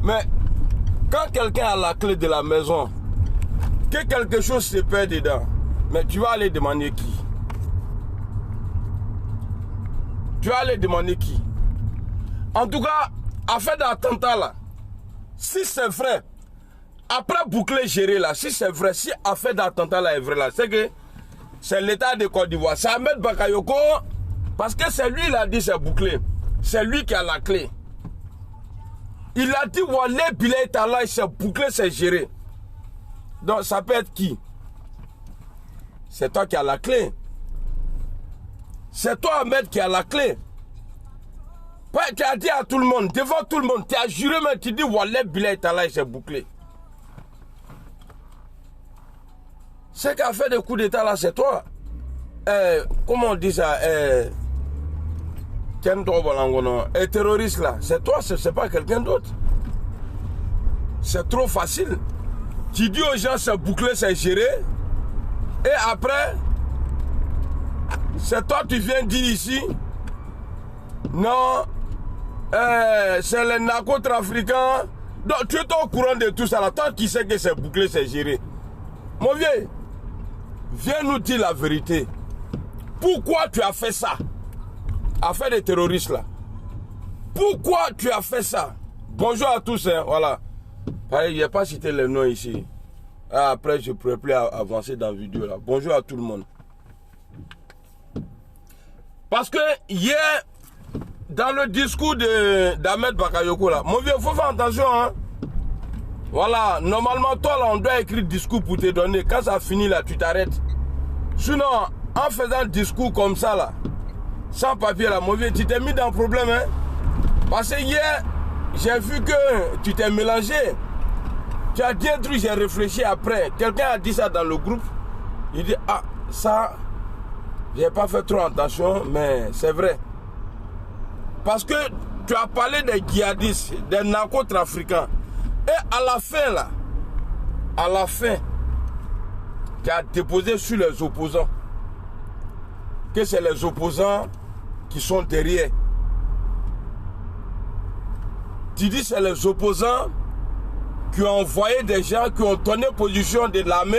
Mais quand quelqu'un a la clé de la maison, que quelque chose se perd dedans, mais tu vas aller demander qui? Tu vas aller demander qui? En tout cas, affaire d'attentat là, si c'est vrai, après boucler géré là, si c'est vrai, si affaire d'attentat là est vrai là, c'est que c'est l'État de Côte d'Ivoire. C'est Ahmed Bakayoko, parce que c'est lui qui a dit c'est bouclé. C'est lui qui a la clé. Il a dit Wale Bilay Tala, c'est bouclé, c'est géré. Donc ça peut être qui? C'est toi qui as la clé. C'est toi Ahmed qui a la clé. Tu as dit à tout le monde, devant tout le monde, tu as juré, mais tu dis Wale Bilay Tala, c'est bouclé. Ce qui a fait des coups d'état là, c'est toi. Comment on dit ça? Terroriste là, c'est toi, c'est pas quelqu'un d'autre. C'est trop facile. Tu dis aux gens c'est bouclé, c'est géré. Et après, c'est toi tu viens dire ici, non, c'est les narcotrafiquants. Donc tu es au courant de tout ça là. Toi qui sais que c'est bouclé, c'est géré. Mon vieux, viens nous dire la vérité. Pourquoi tu as fait ça? Affaire des terroristes là. Pourquoi tu as fait ça? Bonjour à tous, hein, voilà. Il n'y a pas cité les noms ici. Après, je ne pourrais plus avancer dans la vidéo là. Bonjour à tout le monde. Parce que hier, dans le discours d'Ahmed Bakayoko là, mon vieux, il faut faire attention, hein. Voilà, normalement, toi là, on doit écrire discours pour te donner. Quand ça finit là, tu t'arrêtes. Sinon, en faisant discours comme ça là, sans papier là, mon vieux, tu t'es mis dans le problème, hein. Parce que hier, j'ai vu que tu t'es mélangé. Tu as dit un truc, j'ai réfléchi après. Quelqu'un a dit ça dans le groupe. Il dit, ah, ça, j'ai pas fait trop attention, mais c'est vrai. Parce que tu as parlé des djihadistes, des narcotrafiquants. Et à la fin là, à la fin, tu as déposé sur les opposants. Que c'est les opposants qui sont derrière. Tu dis c'est les opposants qui ont envoyé des gens, qui ont donné position de l'armée.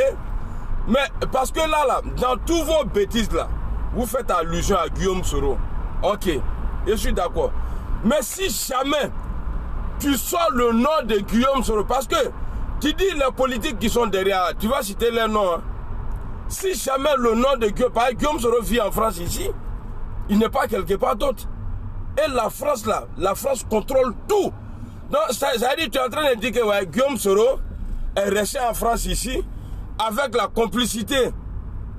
Mais parce que là, dans tous vos bêtises là, vous faites allusion à Guillaume Soro. Ok, je suis d'accord. Mais si jamais tu sors le nom de Guillaume Soro, parce que tu dis les politiques qui sont derrière, tu vas citer les noms. Hein. Si jamais le nom de Guillaume Soro vit en France ici, il n'est pas quelque part d'autre. Et la France là, la France contrôle tout. Donc ça veut dire que tu es en train de dire que ouais, Guillaume Soro est resté en France ici, avec la complicité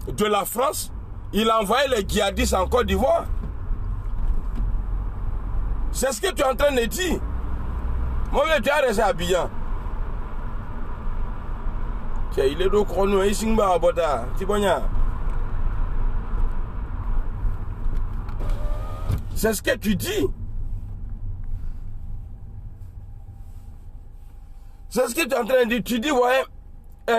de la France, il a envoyé les djihadistes en Côte d'Ivoire. C'est ce que tu es en train de dire. Moi, tu as resté à Abidjan. Il est de chrono, il s'ing ba abota, Tibonia. C'est ce que tu dis. C'est ce que tu es en train de dire. Tu dis, ouais,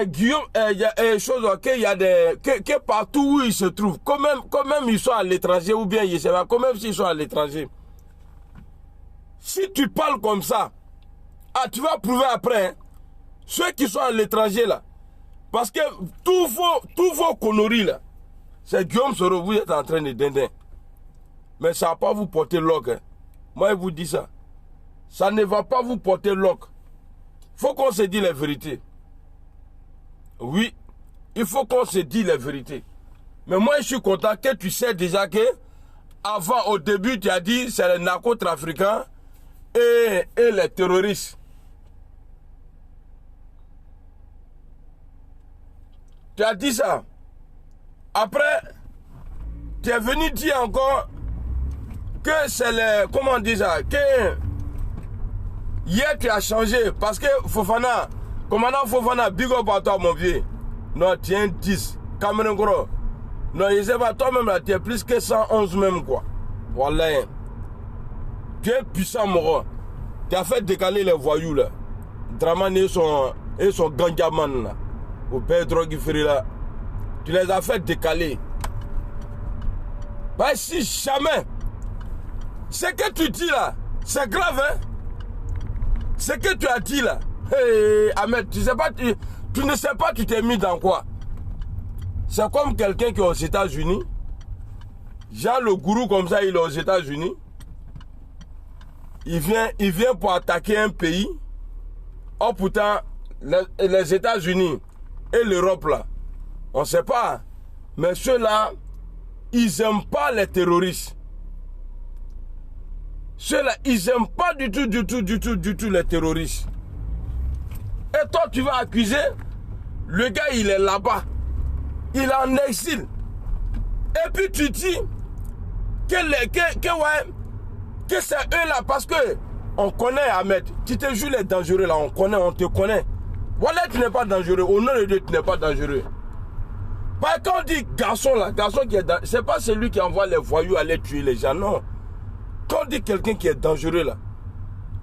Guillaume, il y a des choses, ok, il y a des. Que partout où ils se trouvent, quand même ils sont à l'étranger, ou bien ils se va, quand même s'ils sont à l'étranger. Si tu parles comme ça, ah, tu vas prouver après, hein, ceux qui sont à l'étranger là. Parce que tous vos conneries là, c'est Guillaume Soro, vous êtes en train de dindin. Mais ça ne va pas vous porter l'oc. Hein. Moi, je vous dis ça. Ça ne va pas vous porter l'oc. Il faut qu'on se dise la vérité. Oui, il faut qu'on se dise la vérité. Mais moi, je suis content que tu sais déjà que, avant, au début, tu as dit c'est les narcotrafiquants et les terroristes. Tu as dit ça. Après, tu es venu dire encore que c'est les... Comment on dit ça? Que hier tu as changé. Parce que Fofana, commandant Fofana, big up à toi mon vieux. Non, tu es un 10. Cameroun gros. Non, je sais pas, toi-même là, tu es plus que 111 même quoi. Voilà. Tu es puissant mon gars. Tu as fait décaler les voyous là. Draman et son gangaman là. Au Pedro Guiferi là, tu les as fait décaler. Bah si jamais, ce que tu dis là, c'est grave hein. Ce que tu as dit là, hey, Ahmed, tu ne sais pas tu t'es mis dans quoi. C'est comme quelqu'un qui est aux États-Unis. Genre le gourou comme ça, il est aux États-Unis. Il vient pour attaquer un pays. Oh putain, les États-Unis et l'Europe là, on ne sait pas. Mais ceux-là, ils n'aiment pas les terroristes. Ceux-là, ils n'aiment pas du tout les terroristes. Et toi, tu vas accuser, le gars, il est là-bas. Il est en exil. Et puis tu dis que c'est eux là, parce que on connaît Ahmed. Tu te joues les dangereux là, on te connaît. Voilà, tu n'es pas dangereux. Au nom de Dieu, tu n'es pas dangereux. Parce que quand on dit garçon là, garçon qui est dangereux, c'est pas celui qui envoie les voyous aller tuer les gens, non. Quand on dit quelqu'un qui est dangereux là,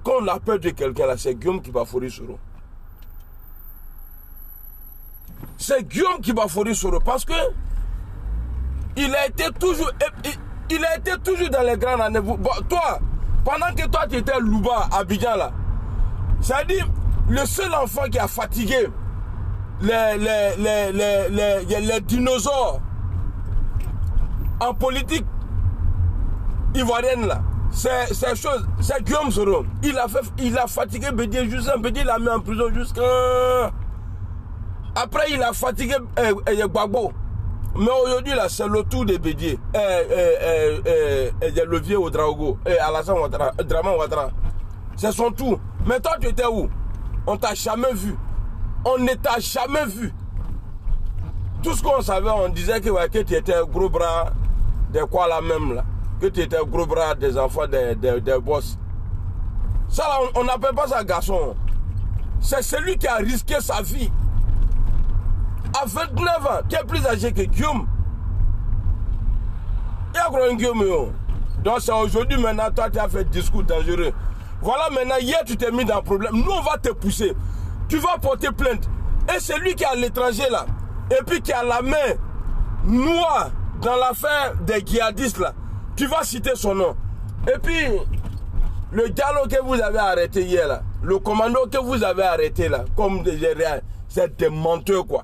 quand on a peur de quelqu'un là, c'est Guillaume qui va fourrer sur eux. C'est Guillaume qui va fourrer sur eux parce que il a été toujours dans les grands années. Bon, toi, pendant que toi tu étais Louba à Abidjan là, c'est-à-dire le seul enfant qui a fatigué les dinosaures en politique ivoirienne là, c'est Guillaume Soro. Il a fatigué Bédié Justin. Bédié l'a mis en prison jusqu'à... Après il a fatigué Gbagbo. Mais aujourd'hui là, c'est le tour de Bédié. Le vieux Ouedraogo. Alassane Ouattara. Draman Ouattara. C'est son tour. Mais toi tu étais où? On t'a jamais vu. On ne t'a jamais vu. Tout ce qu'on savait, on disait que tu étais gros bras de quoi là même là. Que tu étais gros bras des enfants des boss. Ça là, on n'appelle pas ça garçon. C'est celui qui a risqué sa vie. À 29 ans, tu es plus âgé que Guillaume. Il y a un Guillaume. Donc c'est aujourd'hui maintenant, toi tu as fait discours dangereux. Voilà maintenant, hier tu t'es mis dans le problème. Nous on va te pousser. Tu vas porter plainte. Et c'est lui qui est à l'étranger là. Et puis qui a la main noire dans l'affaire des djihadistes là. Tu vas citer son nom. Et puis, le dialogue que vous avez arrêté hier là, le commando que vous avez arrêté là, comme c'est des menteurs quoi.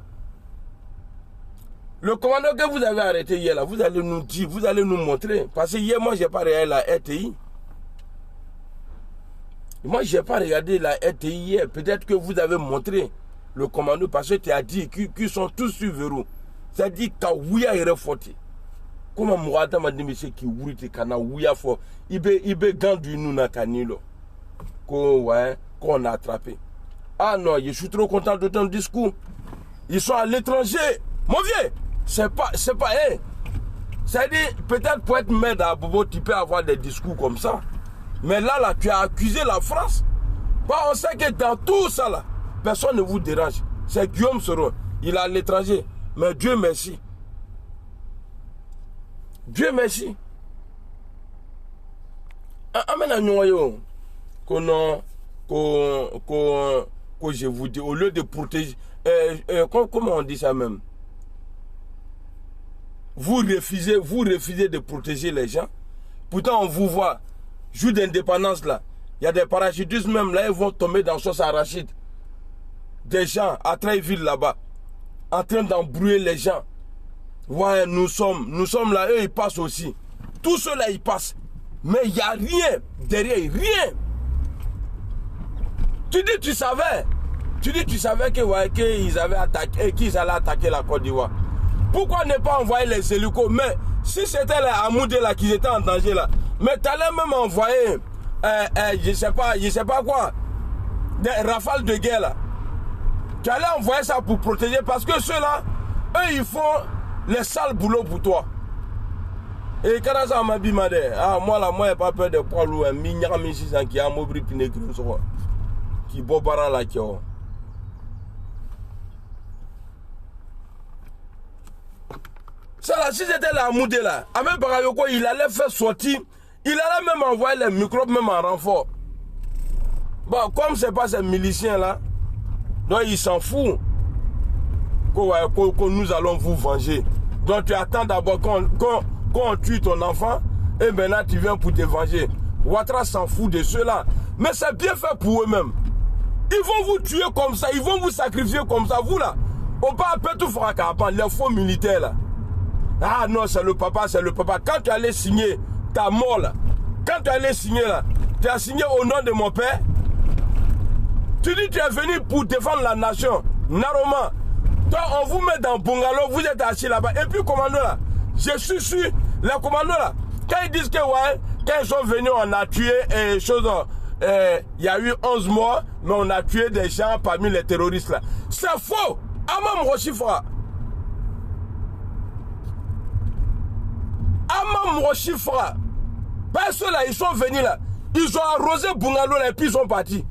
Le commando que vous avez arrêté hier là, vous allez nous dire, vous allez nous montrer. Parce que hier, moi, je n'ai pas regardé la RTI. Moi, je n'ai pas regardé la RTI hier. Peut-être que vous avez montré le commando parce que tu as dit qu'ils sont tous sur verrou. C'est-à-dire qu'Aouya est refouti. Comment Mouada m'a dit, monsieur, qui ouvrit kana Ouya fort. Il be gandu nous na kanilo. Qu'on a attrapé. Ah non, je suis trop content de ton discours. Ils sont à l'étranger. Mon vieux, c'est pas, hein. C'est-à-dire, peut-être pour être maître à Bobo, tu peux avoir des discours comme ça. Mais là, tu as accusé la France. Bah, on sait que dans tout ça, là, personne ne vous dérange. C'est Guillaume Soro. Il est à l'étranger. Mais Dieu merci. Dieu merci. Amen à nous, que je vous dis, au lieu de protéger, comment on dit ça même? Vous refusez de protéger les gens. Pourtant, on vous voit, jour d'indépendance là, il y a des parachutistes même là, ils vont tomber dans sauce arachide. Des gens à Tréville là-bas, en train d'embrouiller les gens. Ouais, nous sommes là, eux ils passent aussi. Tout cela ils passent. Mais il n'y a rien derrière, rien. Tu dis tu savais qu'ils avaient attaqué, qu'ils allaient attaquer la Côte d'Ivoire. Pourquoi ne pas envoyer les hélicos? Mais si c'était les Hamoudé là qui étaient en danger là, mais tu allais même envoyer, je sais pas quoi, des rafales de guerre là. Tu allais envoyer ça pour protéger parce que ceux-là, eux ils font les sales boulots pour toi. Et quand ça m'a dit, moi là, moi j'ai pas peur de poids lourd, qui a mobile piné qui bobara là qui ont. Ça là, si c'était la Moudé là, Ahmed Bakayoko, il allait faire sortir, il allait même envoyer les microbes même en renfort. Bon, comme c'est pas ces miliciens là, donc il s'en fout que nous allons vous venger. Donc tu attends d'abord qu'on tue ton enfant et maintenant tu viens pour te venger. Ouattara s'en fout de ceux-là. Mais c'est bien fait pour eux-mêmes. Ils vont vous tuer comme ça, ils vont vous sacrifier comme ça. Vous là, on peut tout faire à les faux militaires là. Ah non, c'est le papa, c'est le papa. Quand tu allais signer ta mort là, quand tu allais signer là, tu as signé au nom de mon père. Tu dis tu es venu pour défendre la nation. Normalement, toi on vous met dans bungalow, vous êtes assis là-bas. Et puis commando là, je suis sûr, les commandos là, quand ils disent que ouais, quand ils sont venus, on a tué et chose. Il y a eu 11 morts, mais on a tué des gens parmi les terroristes là. C'est faux. Amam Rochifra. Amam Rochifra. Parce que là, ils sont venus là. Ils ont arrosé Bungalo là et puis ils sont partis.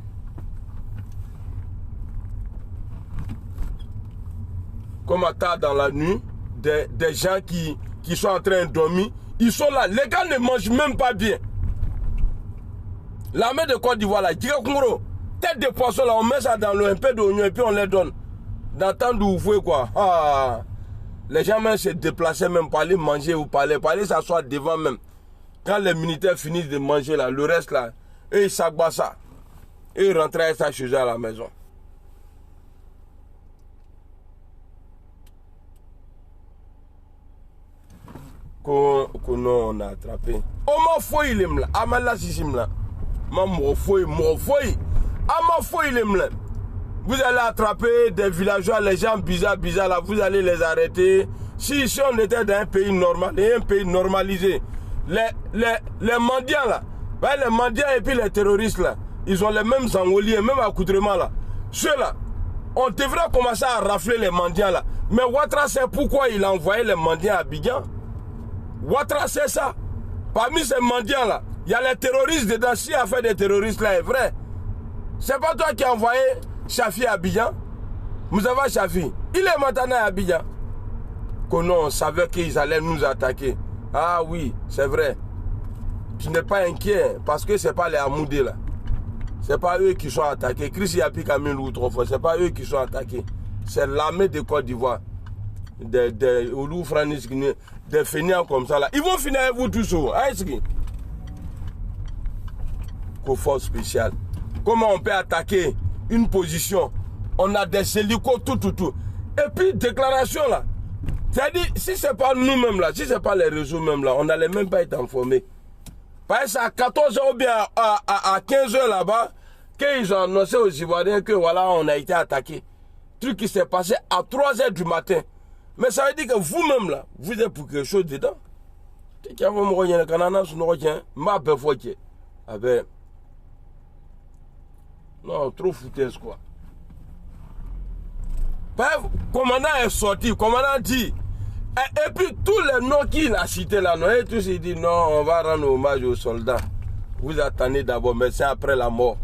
Comme à tard dans la nuit, des gens qui sont en train de dormir, ils sont là. Les gars ne mangent même pas bien. L'armée de Côte d'Ivoire là, tête de poisson là, on met ça dans l'eau, un peu d'oignon et puis on les donne. Dans le temps d'où vous voyez quoi. Ah, les gens même se déplaçaient même pour aller manger ou pour aller s'asseoir devant même. Quand les militaires finissent de manger là, le reste là, eux ils s'abattent ça. Et ils rentraient avec ça chez eux à la maison. Qu'on a attrapé. Oh ma foi il est là, amala sisim là. Vous allez attraper des villageois, les gens bizarres là, vous allez les arrêter. Si on était dans un pays normal, un pays normalisé, les mendiants là, les mendiants et puis les terroristes là, ils ont les mêmes angoliers, même accoutrements là. Ceux-là, on devrait commencer à rafler les mendiants là. Mais Ouattara sait pourquoi il a envoyé les mendiants à Abidjan. Ouattara sait ça. Parmi ces mendiants là, il y a les terroristes dedans. Si l'affaire des terroristes là est vraie, c'est pas toi qui as envoyé Chafi à Abidjan. Moussava Chafi, il est maintenant à Abidjan. Que non, on savait qu'ils allaient nous attaquer. Ah oui, c'est vrai. Tu n'es pas inquiet parce que c'est pas les Amoudés là. C'est pas eux qui sont attaqués. Chris Yapi Kamil ou trop fort, c'est pas eux qui sont attaqués. C'est l'armée de Côte d'Ivoire. Des Oulou Franis, des fainéants comme ça là. Ils vont finir avec vous tous. Force spéciale. Comment on peut attaquer une position? On a des hélicos, tout. Et puis, déclaration là. C'est-à-dire, si c'est pas nous-mêmes là, si c'est pas les réseaux même là, on n'allait même pas être informés. Parce qu'à 14h ou bien à 15h là-bas, qu'ils ont annoncé aux Ivoiriens que voilà, on a été attaqué. Truc qui s'est passé à 3h du matin. Mais ça veut dire que vous-même là, vous êtes pour quelque chose dedans. Non, trop foutaise quoi. Le commandant est sorti, le commandant dit, et puis tous les noms qu'il a cités là, non, et tous ils disent non, on va rendre hommage aux soldats. Vous attendez d'abord, mais c'est après la mort.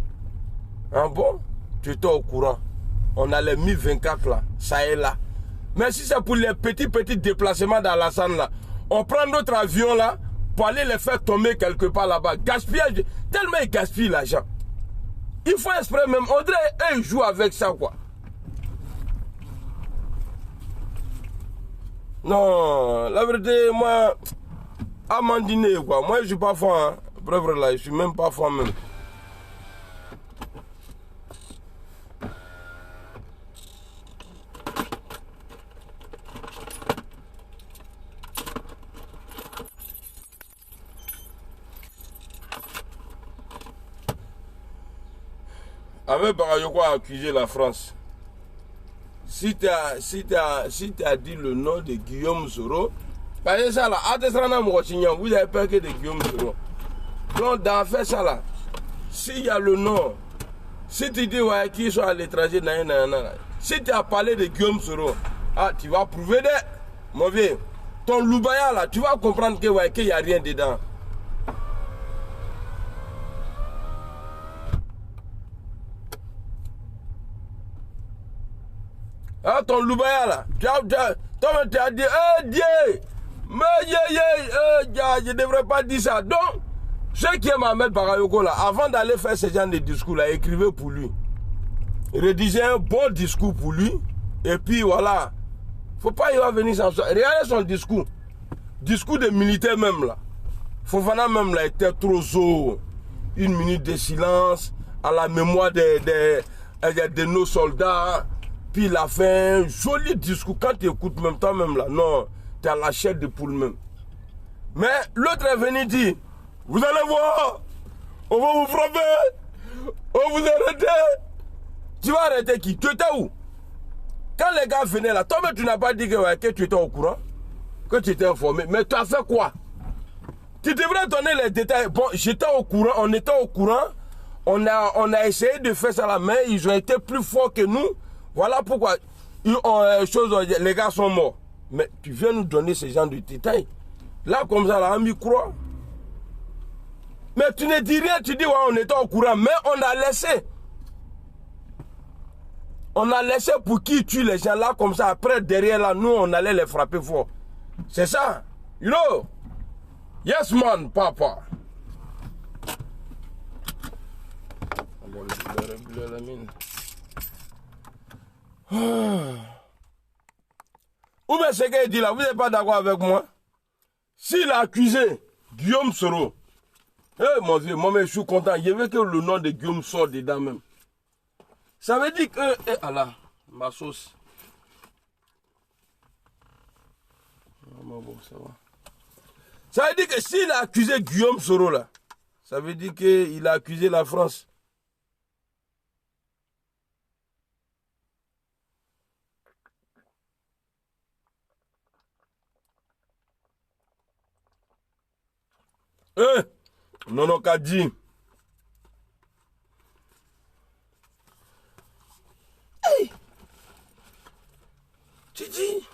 Ah bon? Tu étais au courant. On a les Mi-24 là, ça est là. Mais si c'est pour les petits déplacements dans la salle là, on prend notre avion là pour aller les faire tomber quelque part là-bas. Gaspillage, tellement ils gaspillent l'argent. Il faut espérer même, on dirait eux jouent avec ça quoi. Non, la vérité, moi, Amandine quoi, moi je suis pas fan, hein. Bref là, je suis même pas fan même. Avec Bakayoko a accusé la France. Si tu as dit le nom de Guillaume Soro, parce que ça là, vous avez peur que de Guillaume Soro. Donc dans fait ça là, s'il y a le nom, si tu dis ouais, qu'ils sont à l'étranger, si tu as parlé de Guillaume Soro, ah, tu vas prouver de mon vieux. Ton Loubaya là, tu vas comprendre que ouais, qu'il n'y a rien dedans. Ah, ton Loubaya là, tu as dit, Dieu, mais je ne devrais pas dire ça. Donc, ceux qui aiment Ahmed Bakayoko là, avant d'aller faire ce genre de discours là, écrivez pour lui. Rédigez un bon discours pour lui. Et puis voilà. Faut pas y venir sans ça. Regardez son discours. Discours de militaire même là. Fofana même là était trop zo. 1 minute de silence à la mémoire des il y a de nos soldats. Puis il a fait un joli discours. Quand tu écoutes même toi-même là, non, tu as la chair de poule même. Mais l'autre est venu dire, vous allez voir, on va vous frapper, on va vous arrêter. Tu vas arrêter qui? Tu étais où? Quand les gars venaient là, toi-même tu n'as pas dit que tu étais au courant, que tu étais informé. Mais tu as fait quoi? Tu devrais donner les détails. Bon, j'étais au courant, on était au courant. On a essayé de faire ça là, mais ils ont été plus forts que nous. Voilà pourquoi les gars sont morts. Mais tu viens nous donner ce genre de détails. Là, comme ça, là, on m'y croit. Mais tu ne dis rien, tu dis, ouais, on était au courant, mais on a laissé. On a laissé pour qui tue les gens là, comme ça. Après, derrière là, nous, on allait les frapper fort. C'est ça. You know? Yes, man, papa. Ou bien ce qu'il dit là, vous n'êtes pas d'accord avec moi? S'il a accusé Guillaume Soro, mon vieux, moi je suis content. Je veux que le nom de Guillaume sorte dedans même. Ça veut dire que... Allah, ma sauce. Bon, ça va. Ça veut dire que s'il a accusé Guillaume Soro là, ça veut dire qu'il a accusé la France. Non, non, qu'a dit. Hey, tu dis.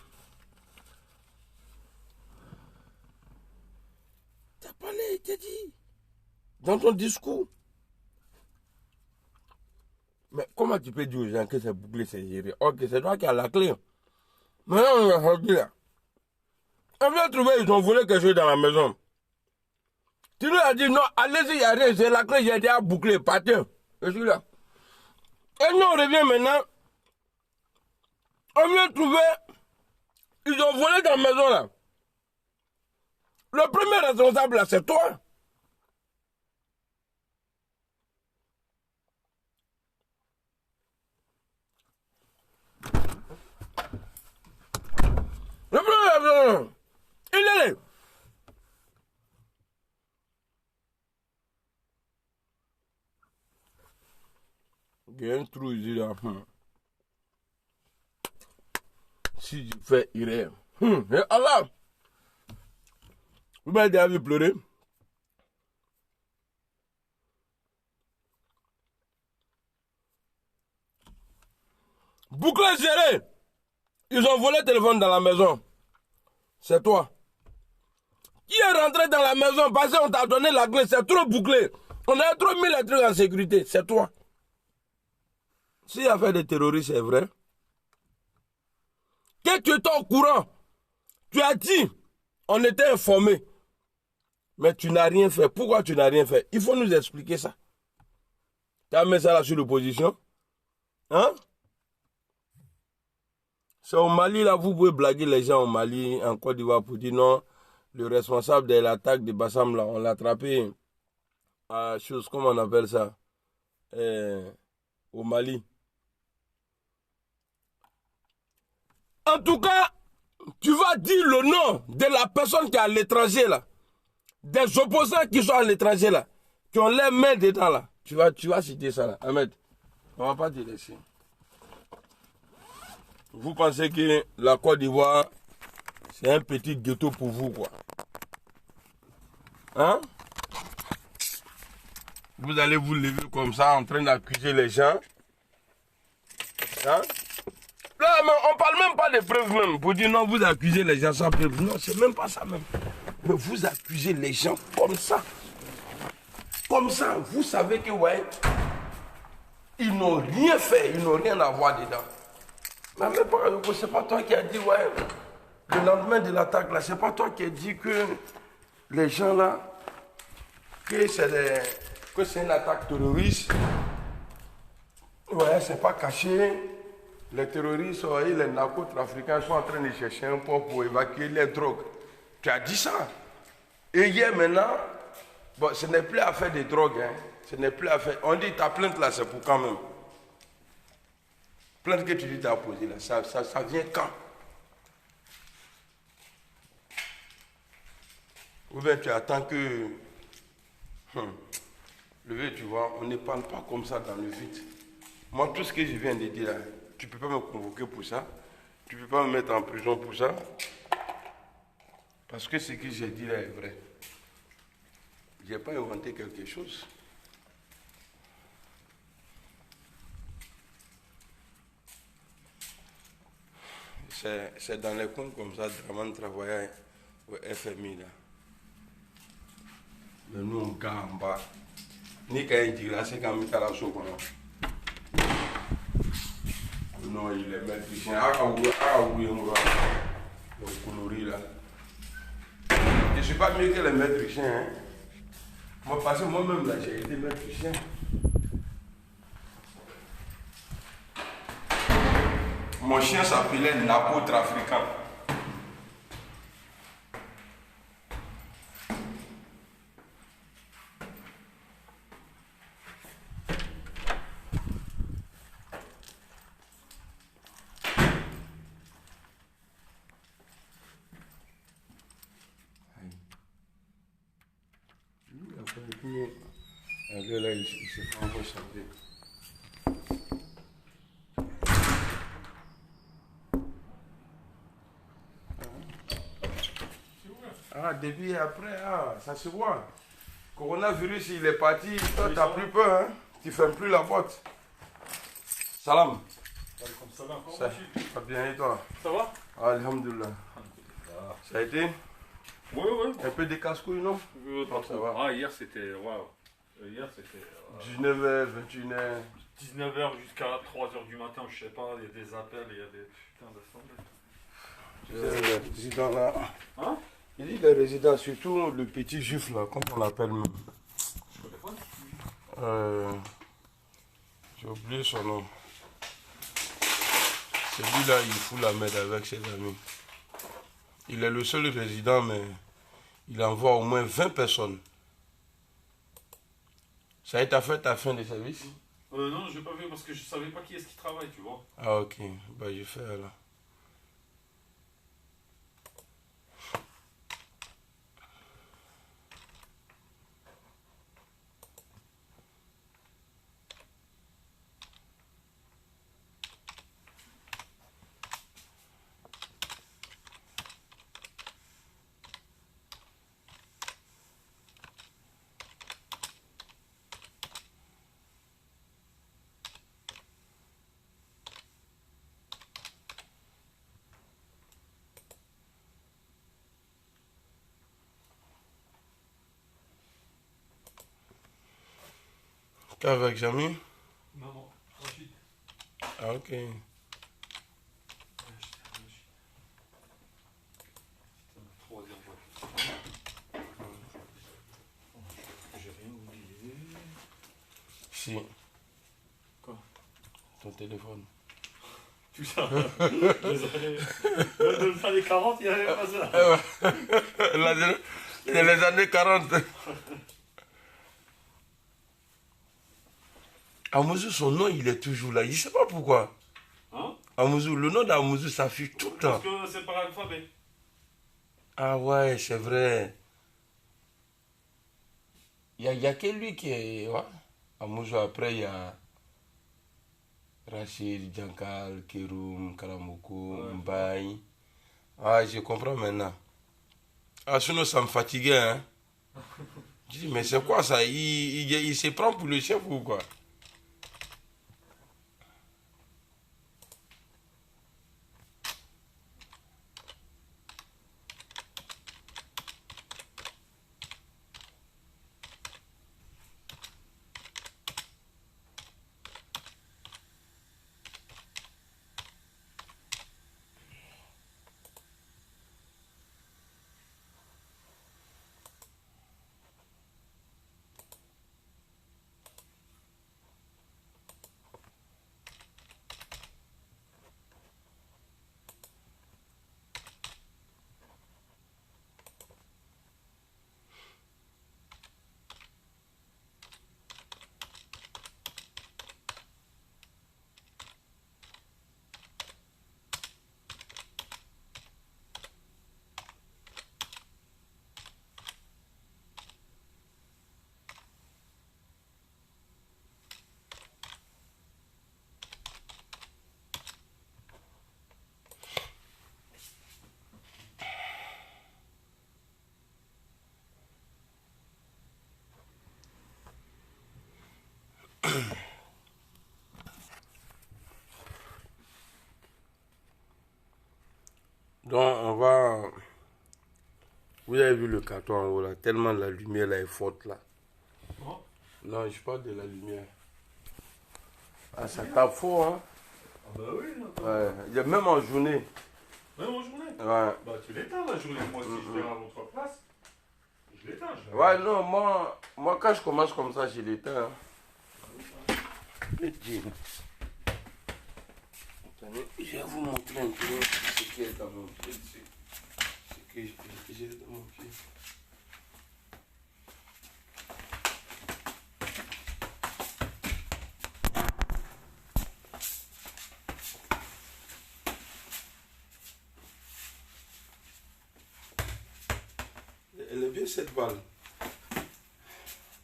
T'as parlé, t'as dit. Dans ton discours. Mais comment tu peux dire aux gens que c'est bouclé, c'est géré? Ok, c'est toi qui as la clé. Maintenant, on a sorti là. On vient trouver, ils ont volé quelque chose dans la maison. Tu lui as dit non, allez-y, il n'y a rien, c'est la clé, j'ai déjà bouclé, partez. Je suis là. Et nous, on revient maintenant. On vient trouver, ils ont volé dans la maison là. Le premier responsable là, c'est toi. Le premier responsable, il est là. Il y a un trou ici là. Si je fais, il est. Et Allah, vous m'avez déjà vu pleurer. Bouclé géré. Ils ont volé le téléphone dans la maison. C'est toi. Qui est rentré dans la maison parce qu'on t'a donné la clé? C'est trop bouclé. On a trop mis les trucs en sécurité. C'est toi. S'il y a fait des terroristes, c'est vrai. Que tu étais au courant, tu as dit, on était informés. Mais tu n'as rien fait. Pourquoi tu n'as rien fait? Il faut nous expliquer ça. Tu as mis ça là sur l'opposition. Hein? C'est au Mali, là, vous pouvez blaguer les gens au Mali, en Côte d'Ivoire, pour dire non, le responsable de l'attaque de Bassam, là, on l'a attrapé à chose, comment on appelle ça? Au Mali. En tout cas, tu vas dire le nom de la personne qui est à l'étranger là, des opposants qui sont à l'étranger là, qui ont les mains dedans là. Tu vas citer ça là. Ahmed, on ne va pas te laisser. Vous pensez que la Côte d'Ivoire, c'est un petit ghetto pour vous quoi? Hein? Vous allez vous lever comme ça en train d'accuser les gens. Hein? Là, on parle même pas de preuves même. Pour dire non, vous accusez les gens sans preuve. Non, c'est même pas ça même. Mais vous accusez les gens comme ça. Comme ça, vous savez que ouais, ils n'ont rien fait, ils n'ont rien à voir dedans. Mais même pas, c'est pas toi qui as dit ouais, le lendemain de l'attaque là, c'est pas toi qui as dit que les gens là, que c'est une attaque terroriste. Ouais, c'est pas caché. Les terroristes et les narcotrafiquants sont en train de chercher un port pour évacuer les drogues. Tu as dit ça. Et hier maintenant, bon, ce n'est plus affaire de drogue. Hein. Ce n'est plus affaire. On dit ta plainte là, c'est pour quand même. Plainte que tu dis t'as posé là, ça vient quand? Ou bien tu attends que... Le vieux, tu vois, on ne parle pas comme ça dans le vide. Moi, tout ce que je viens de dire là, tu ne peux pas me convoquer pour ça. Tu ne peux pas me mettre en prison pour ça. Parce que ce que j'ai dit là est vrai. Je n'ai pas inventé quelque chose. C'est dans les coins comme ça, Draman travaillait au FMI là. Mais nous, on gagne en bas. Ni quand il dit là, c'est quand il est à la soupe. Non, il est métricien. Le coloris là. Je ne suis pas mieux que les métriciens. Hein. Moi, parce que moi-même là, j'ai été métricien. Mon chien s'appelait l'apôtre africain. Et puis, là, il se fait encore chanter. Ah, depuis après, ça se voit. Coronavirus, il est parti, toi, tu n'as plus peur, hein? Tu ne fermes plus la boîte. Salam. Ça va, ça va bien et toi? Ça va? Alhamdulillah. Ça a été? Oui. Un peu de casse-couille, non? Ça va. Ah, hier c'était. Waouh. Hier c'était. 19h, 21h. 19h jusqu'à 3h du matin, je sais pas, il y a des appels, il y a des. Putain, le résident là. Hein? Il dit le résident, surtout le petit juif là, comme on l'appelle même. Je connais pas. J'ai oublié son nom. Celui-là, il fout la merde avec ses amis. Il est le seul résident, mais il envoie au moins 20 personnes. Ça a été fait ta fin de service? Non, je n'ai pas vu parce que je savais pas qui est-ce qui travaille, tu vois. Ah ok, bah je fais alors. T'es avec Jamy? Non, Rachid. Ah ok. J'ai rien oublié. Si. Quoi? Ton téléphone. Tout ça. Dans les 40, il n'y avait pas ça. C'est les années 40. Amouzou, son nom, il est toujours là. Je ne sais pas pourquoi. Hein? Amouzou, le nom d'Amouzou s'affiche tout le temps. Parce que c'est par alphabet. Ah ouais, c'est vrai. Il y a que lui qui est... Ouais. Amouzou, après, il y a Rachid, Djankal, Keroum, Karamoko, Mbaye. Ah, je comprends maintenant. Ah, sinon, ça me fatiguait, hein. Je dis, mais c'est quoi ça? Il se prend pour le chef ou quoi? Donc on va... Vous avez vu le carton en haut là, tellement la lumière là est forte là. Oh. Non, je parle de la lumière. Ah, ça tape fort, hein. Ah bah oui, attends. Ouais. Il y a même en journée. Même en journée. Ouais. Bah tu l'éteins la journée. Moi si je vais à votre place, je l'éteins. Ouais, non, moi quand je commence comme ça, je l'éteins. Hein. Attendez, je vais vous montrer un peu ce qui est dans mon pied. Ce que j'ai dans mon pied. Elle est bien cette balle.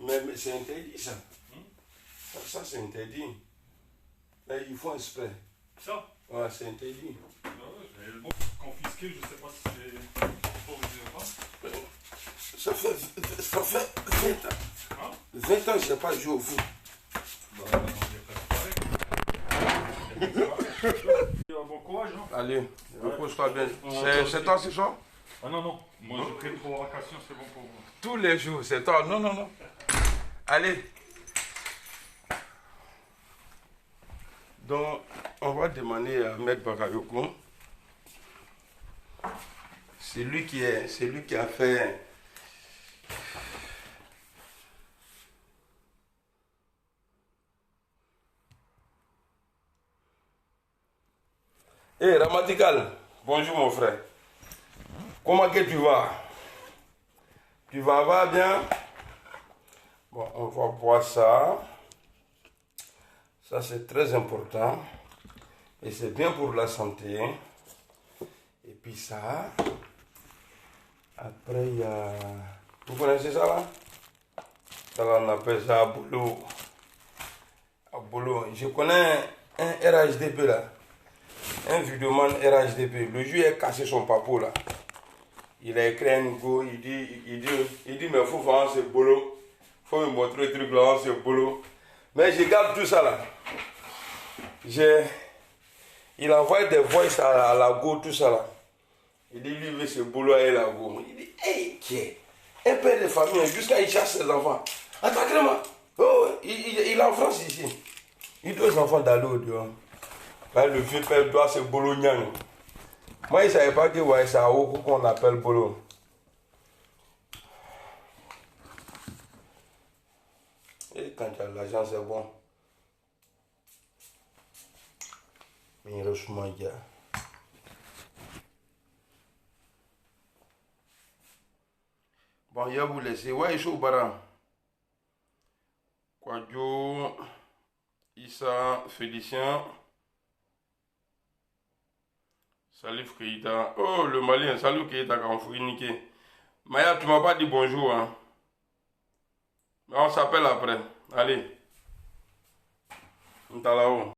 Mais c'est interdit ça. Ça c'est interdit. Là, ils font exprès. Ça? Ouais, c'est interdit. Bon, confisqué, je sais pas si c'est autorisé ou pas. Ça fait 20 ans. Hein? 20 ans que je n'ai pas joué au foot. Bah non, il y a pas de pareil. Bon courage, hein. Allez, repose-toi bien. C'est toi ce soir? Ah non, non. Moi j'ai pris pour vacation, c'est bon pour moi. Tous les jours, c'est toi. Non, non, non. Allez. Donc, on va demander à Maître Bakayoko. C'est lui qui a fait. Hé, Ramatikal, bonjour mon frère. Comment que tu vas? Tu vas bien? Bon, on va boire ça. Ça, c'est très important. Et c'est bien pour la santé. Et puis ça. Après, il y a... Vous connaissez ça là? Ça là, on appelle ça Abolo. Abolo. Je connais un RHDP là. Un vidéoman RHDP. Le juge a cassé son papo là. Il a écrit un go, il dit mais faut faire ce boulot. Faut me montrer le truc là, ce boulot. Mais je garde tout ça là. Il envoie des voices à la go, tout ça là. Il dit lui veut ce boulot à la go. Il dit hey, qui est un père de famille jusqu'à il chasse ses enfants. Attends, moi. Oh, il est en France ici. Il doit ses enfants d'aller au dehors. Là, le vieux père doit ce boulot nyang. Moi, il ne savait pas que ouais, c'est à Oko qu'on appelle boulot. Et quand tu as l'argent, c'est bon. Mais il reçoit mon gars. Bon, il va vous laisser. Ouais, il est au baran. Kwadjo, Issa, Félicien. Salif Keïta. Oh, le Malien, salut Keïta, quand on fout niquer. Maya, tu m'as pas dit bonjour, hein. On s'appelle après. Allez. On est là-haut.